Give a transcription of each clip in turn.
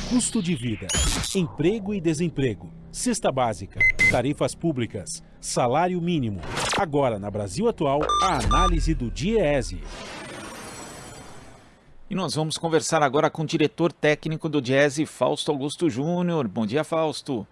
Custo de vida, emprego e desemprego, cesta básica, tarifas públicas, salário mínimo. Agora, na Brasil Atual, a análise do DIEESE. E nós vamos conversar agora com o diretor técnico do DIEESE, Fausto Augusto Júnior. Bom dia, Fausto.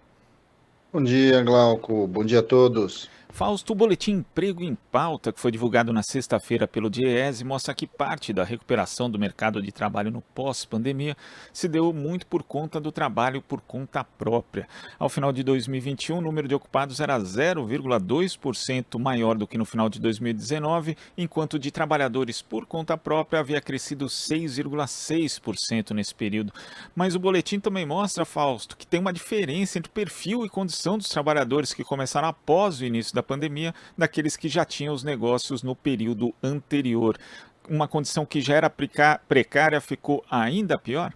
Bom dia, Glauco. Bom dia a todos. Fausto, o Boletim Emprego em Pauta, que foi divulgado na sexta-feira pelo DIEESE, mostra que parte da recuperação do mercado de trabalho no pós-pandemia se deu muito por conta do trabalho por conta própria. Ao final de 2021, o número de ocupados era 0,2% maior do que no final de 2019, enquanto de trabalhadores por conta própria havia crescido 6,6% nesse período. Mas o boletim também mostra, Fausto, que tem uma diferença entre o perfil e condição dos trabalhadores que começaram após o início da pandemia, daqueles que já tinham os negócios no período anterior. Uma condição que já era precária ficou ainda pior?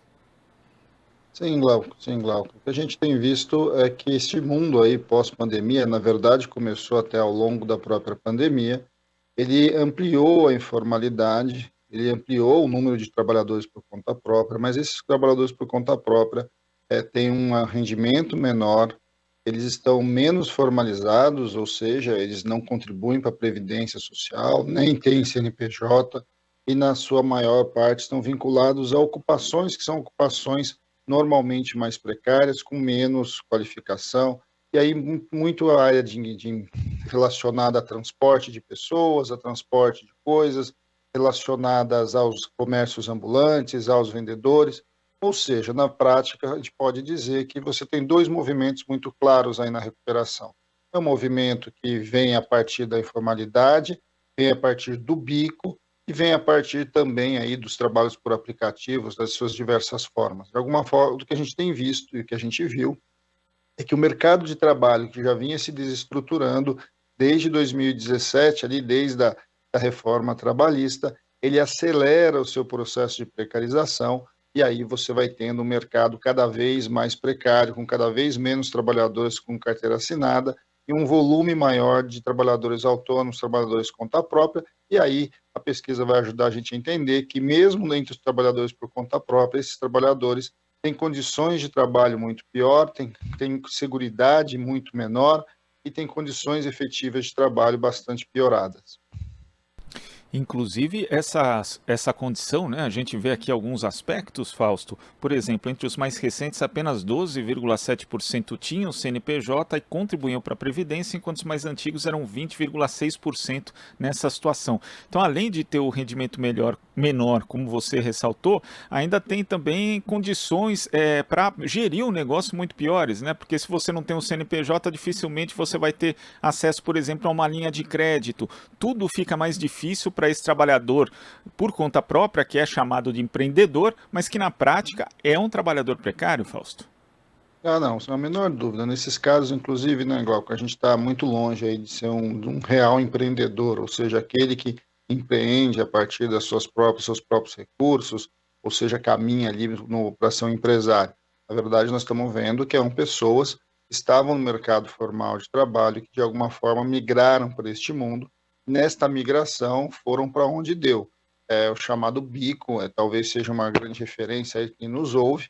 Sim, Glauco, sim, Glauco. O que a gente tem visto é que este mundo aí pós-pandemia, na verdade, começou até ao longo da própria pandemia, ele ampliou a informalidade, ele ampliou o número de trabalhadores por conta própria, mas esses trabalhadores por conta própria têm um rendimento menor, eles estão menos formalizados, ou seja, eles não contribuem para a Previdência Social, nem têm CNPJ, e na sua maior parte estão vinculados a ocupações que são ocupações normalmente mais precárias, com menos qualificação, e aí muito a área relacionada a transporte de pessoas, a transporte de coisas, relacionadas aos comércios ambulantes, aos vendedores. Ou seja, na prática, a gente pode dizer que você tem dois movimentos muito claros aí na recuperação. É um movimento que vem a partir da informalidade, vem a partir do bico e vem a partir também aí dos trabalhos por aplicativos, das suas diversas formas. De alguma forma, o que a gente tem visto e o que a gente viu é que o mercado de trabalho, que já vinha se desestruturando desde 2017, ali desde a reforma trabalhista, ele acelera o seu processo de precarização. E aí você vai tendo um mercado cada vez mais precário, com cada vez menos trabalhadores com carteira assinada e um volume maior de trabalhadores autônomos, trabalhadores conta própria. E aí a pesquisa vai ajudar a gente a entender que mesmo entre os trabalhadores por conta própria, esses trabalhadores têm condições de trabalho muito pior, têm seguridade muito menor e têm condições efetivas de trabalho bastante pioradas. Inclusive, essa condição, né, a gente vê aqui alguns aspectos, Fausto. Por exemplo, entre os mais recentes, apenas 12,7% tinham CNPJ e contribuíam para a Previdência, enquanto os mais antigos eram 20,6% nessa situação. Então, além de ter o rendimento menor, como você ressaltou, ainda tem também condições para gerir um negócio muito piores, né? Porque se você não tem um CNPJ, dificilmente você vai ter acesso, por exemplo, a uma linha de crédito. Tudo fica mais difícil para esse trabalhador por conta própria, que é chamado de empreendedor, mas que na prática é um trabalhador precário, Fausto? Não, sem a menor dúvida. Nesses casos, inclusive, né, Glauco, a gente está muito longe aí de ser um real empreendedor, ou seja, aquele que empreende a partir seus próprios recursos, ou seja, caminha ali para ser um empresário. Na verdade, nós estamos vendo que pessoas que estavam no mercado formal de trabalho, que de alguma forma migraram para este mundo. Nesta migração foram para onde deu. O chamado bico, talvez seja uma grande referência aí quem nos ouve.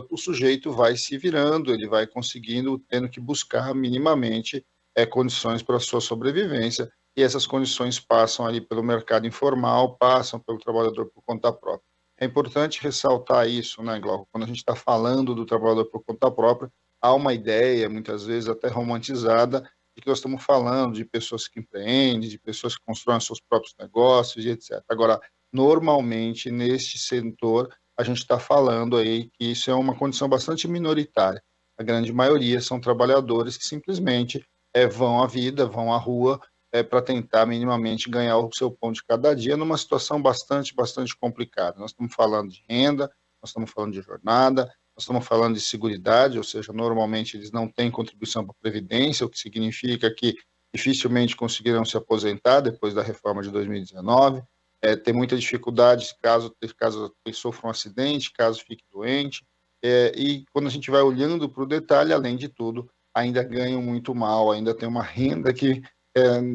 O sujeito vai se virando, ele vai conseguindo, tendo que buscar minimamente condições para a sua sobrevivência, e essas condições passam ali pelo mercado informal, passam pelo trabalhador por conta própria. É importante ressaltar isso, né, Glauco? Quando a gente está falando do trabalhador por conta própria, há uma ideia, muitas vezes até romantizada, de que nós estamos falando de pessoas que empreendem, de pessoas que constroem seus próprios negócios e etc. Agora, normalmente, neste setor, a gente está falando aí que isso é uma condição bastante minoritária. A grande maioria são trabalhadores que simplesmente vão à vida, vão à rua, para tentar minimamente ganhar o seu pão de cada dia numa situação bastante complicada. Nós estamos falando de renda, nós estamos falando de jornada, nós estamos falando de seguridade, ou seja, normalmente eles não têm contribuição para a Previdência, o que significa que dificilmente conseguirão se aposentar depois da reforma de 2019. Tem muita dificuldade caso ele sofra um acidente, caso fique doente. E quando a gente vai olhando para o detalhe, além de tudo, ainda ganham muito mal, ainda tem uma renda que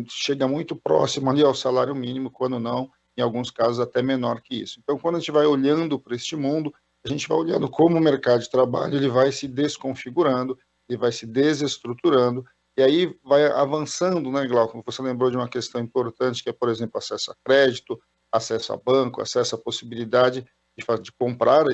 chega muito próximo ali ao salário mínimo, quando não, em alguns casos, até menor que isso. Então, quando a gente vai olhando para este mundo, a gente vai olhando como o mercado de trabalho ele vai se desconfigurando, ele vai se desestruturando, e aí vai avançando, né, Glauco? Você lembrou de uma questão importante, que é, por exemplo, acesso a crédito, acesso a banco, acesso à possibilidade de comprar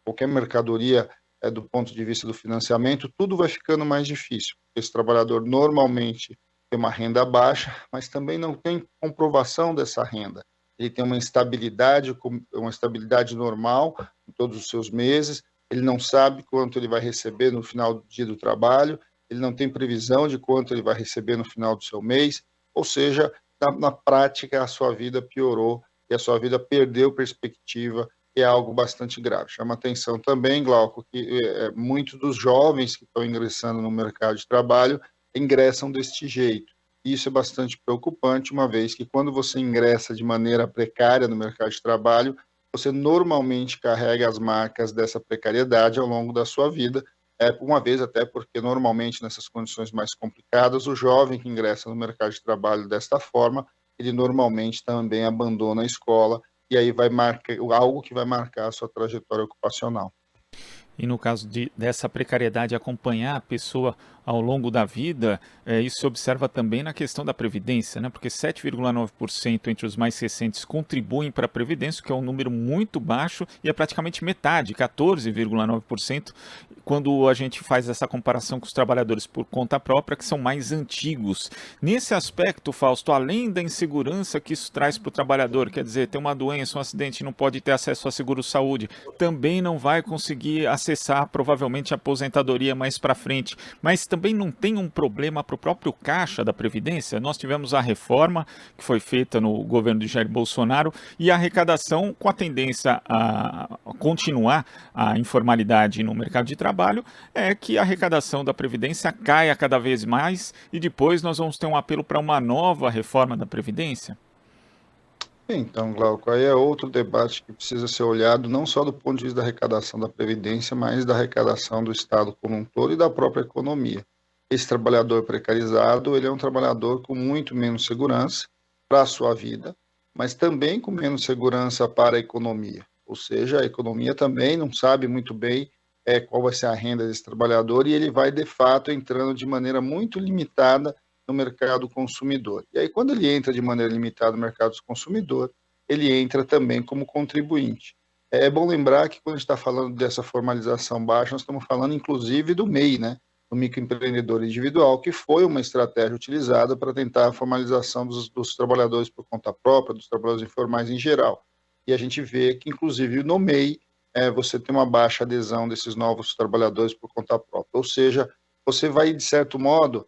qualquer mercadoria do ponto de vista do financiamento, tudo vai ficando mais difícil. Esse trabalhador normalmente tem uma renda baixa, mas também não tem comprovação dessa renda. Ele tem uma estabilidade normal em todos os seus meses, ele não sabe quanto ele vai receber no final do dia do trabalho, ele não tem previsão de quanto ele vai receber no final do seu mês, ou seja, na prática a sua vida piorou e a sua vida perdeu perspectiva, e é algo bastante grave. Chama atenção também, Glauco, que muitos dos jovens que estão ingressando no mercado de trabalho ingressam deste jeito. Isso é bastante preocupante, uma vez que quando você ingressa de maneira precária no mercado de trabalho, você normalmente carrega as marcas dessa precariedade ao longo da sua vida, uma vez até porque normalmente nessas condições mais complicadas, o jovem que ingressa no mercado de trabalho desta forma, ele normalmente também abandona a escola, e aí vai marcar algo que vai marcar a sua trajetória ocupacional. E no caso dessa precariedade acompanhar a pessoa ao longo da vida, isso se observa também na questão da Previdência, né? Porque 7,9% entre os mais recentes contribuem para a Previdência, que é um número muito baixo, e é praticamente metade, 14,9%, quando a gente faz essa comparação com os trabalhadores por conta própria, que são mais antigos. Nesse aspecto, Fausto, além da insegurança que isso traz para o trabalhador, quer dizer, tem uma doença, um acidente, não pode ter acesso a seguro-saúde, também não vai conseguir acessar provavelmente a aposentadoria mais para frente, mas também não tem um problema para o próprio caixa da Previdência. Nós tivemos a reforma que foi feita no governo de Jair Bolsonaro e a arrecadação com a tendência a continuar a informalidade no mercado de trabalho, é que a arrecadação da Previdência caia cada vez mais e depois nós vamos ter um apelo para uma nova reforma da Previdência? Então, Glauco, aí é outro debate que precisa ser olhado não só do ponto de vista da arrecadação da Previdência, mas da arrecadação do Estado como um todo e da própria economia. Esse trabalhador precarizado, ele é um trabalhador com muito menos segurança para a sua vida, mas também com menos segurança para a economia. Ou seja, a economia também não sabe muito bem qual vai ser a renda desse trabalhador e ele vai, de fato, entrando de maneira muito limitada no mercado consumidor. E aí, quando ele entra de maneira limitada no mercado consumidor, ele entra também como contribuinte. É bom lembrar que quando a gente está falando dessa formalização baixa, nós estamos falando inclusive do MEI, né? O microempreendedor individual, que foi uma estratégia utilizada para tentar a formalização dos trabalhadores por conta própria, dos trabalhadores informais em geral. E a gente vê que, inclusive, no MEI, você tem uma baixa adesão desses novos trabalhadores por conta própria. Ou seja, você vai, de certo modo,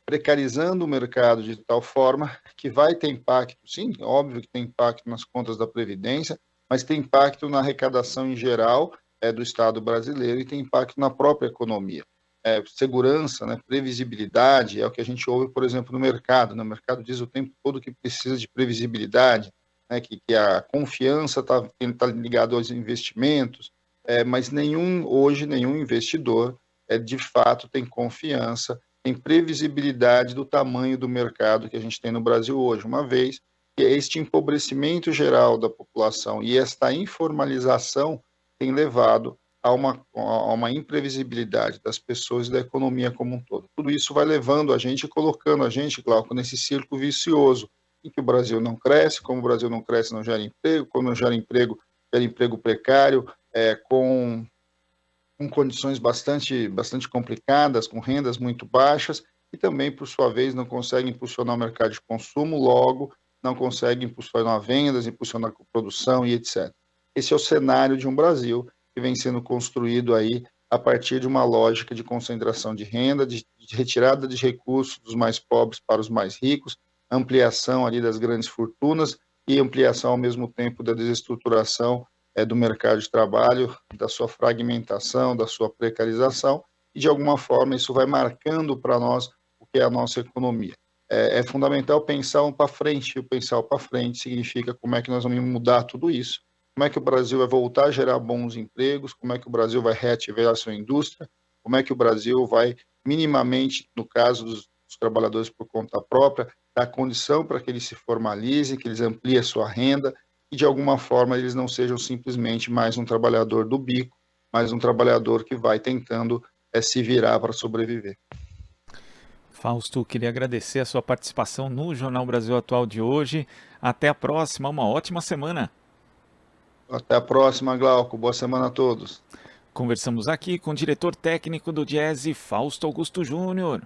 precarizando o mercado de tal forma que vai ter impacto, sim, óbvio que tem impacto nas contas da Previdência, mas tem impacto na arrecadação em geral do Estado brasileiro e tem impacto na própria economia. Segurança, né, previsibilidade, é o que a gente ouve, por exemplo, no mercado. O mercado diz o tempo todo que precisa de previsibilidade, né, que a confiança está ligada aos investimentos, mas hoje nenhum investidor de fato tem confiança, tem previsibilidade do tamanho do mercado que a gente tem no Brasil hoje, uma vez que este empobrecimento geral da população e esta informalização tem levado a uma imprevisibilidade das pessoas e da economia como um todo. Tudo isso vai levando a gente, colocando a gente, Glauco, nesse círculo vicioso, em que o Brasil não cresce, como o Brasil não cresce, não gera emprego, quando não gera emprego precário, com condições bastante complicadas, com rendas muito baixas, e também, por sua vez, não consegue impulsionar o mercado de consumo, logo não consegue impulsionar vendas, impulsionar a produção e etc. Esse é o cenário de um Brasil que vem sendo construído aí a partir de uma lógica de concentração de renda, de retirada de recursos dos mais pobres para os mais ricos, ampliação ali das grandes fortunas e ampliação ao mesmo tempo da desestruturação do mercado de trabalho, da sua fragmentação, da sua precarização, e de alguma forma isso vai marcando para nós o que é a nossa economia. É fundamental pensar para frente, e o pensar para frente significa como é que nós vamos mudar tudo isso, como é que o Brasil vai voltar a gerar bons empregos, como é que o Brasil vai reativar a sua indústria, como é que o Brasil vai minimamente, no caso dos trabalhadores por conta própria, dar condição para que eles se formalizem, que eles ampliem a sua renda, e de alguma forma eles não sejam simplesmente mais um trabalhador do bico, mais um trabalhador que vai tentando se virar para sobreviver. Fausto, queria agradecer a sua participação no Jornal Brasil Atual de hoje. Até a próxima, uma ótima semana. Até a próxima, Glauco. Boa semana a todos. Conversamos aqui com o diretor técnico do Diese, Fausto Augusto Júnior.